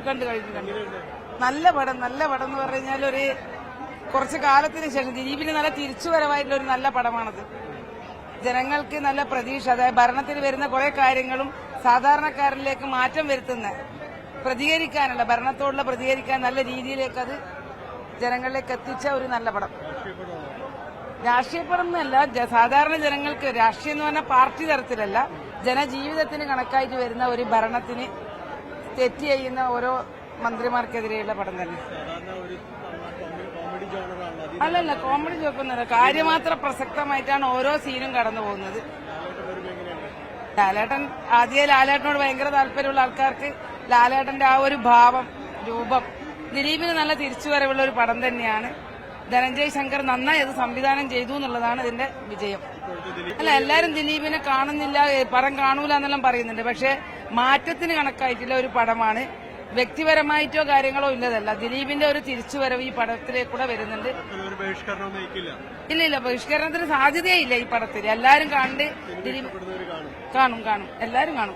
കണ്ടു. നല്ല പടം എന്ന് പറഞ്ഞാൽ ഒരു കുറച്ച് കാലത്തിന് ശേഷം ദിലീപിന് നല്ല തിരിച്ചുവരവായിട്ടുള്ള ഒരു നല്ല പടമാണത്. ജനങ്ങൾക്ക് നല്ല പ്രതീക്ഷ, അതായത് ഭരണത്തിൽ വരുന്ന കുറെ കാര്യങ്ങളും സാധാരണക്കാരിലേക്ക് മാറ്റം വരുത്തുന്ന പ്രതികരിക്കാനുള്ള ഭരണത്തോടുള്ള പ്രതികരിക്കാൻ നല്ല രീതിയിലേക്ക് അത് ജനങ്ങളിലേക്ക് എത്തിച്ച ഒരു നല്ല പടം. രാഷ്ട്രീയ പടം എന്നല്ല, സാധാരണ ജനങ്ങൾക്ക് രാഷ്ട്രീയം എന്ന് പറഞ്ഞാൽ പാർട്ടി തരത്തിലല്ല, ജനജീവിതത്തിന് കണക്കായിട്ട് വരുന്ന ഒരു ഭരണത്തിന് തെറ്റ് ചെയ്യുന്ന ഓരോ മന്ത്രിമാർക്കെതിരെയുള്ള പടം തന്നെ. അല്ലല്ല, കോമഡി ചോക്കൊന്നുമല്ല, കാര്യമാത്ര പ്രസക്തമായിട്ടാണ് ഓരോ സീനും കടന്നു പോകുന്നത്. ലാലേട്ടനോട് ഭയങ്കര താല്പര്യമുള്ള ആൾക്കാർക്ക് ലാലേട്ടന്റെ ആ ഒരു ഭാവം, രൂപം, ദിലീപിന് നല്ല തിരിച്ചുവരവുള്ള ഒരു പടം തന്നെയാണ്. ധനഞ്ജയ് ശങ്കർ നന്നായി അത് സംവിധാനം ചെയ്തു എന്നുള്ളതാണ് ഇതിന്റെ വിജയം. അല്ല, എല്ലാരും ദിലീപിനെ കാണുന്നില്ല, പടം കാണൂല എന്നെല്ലാം പറയുന്നുണ്ട്. പക്ഷെ മാറ്റത്തിന് കണക്കായിട്ടുള്ള ഒരു പടമാണ്. വ്യക്തിപരമായിട്ടോ കാര്യങ്ങളോ ഇല്ലതല്ല, ദിലീപിന്റെ ഒരു തിരിച്ചുവരവ് ഈ പടത്തിലേക്കൂടെ വരുന്നുണ്ട്. ഇല്ല, ബഹിഷ്കരണത്തിന് സാധ്യതയില്ല ഈ പടത്തിൽ. എല്ലാരും കണ്ട് ദിലീപ് കാണും, എല്ലാരും കാണും.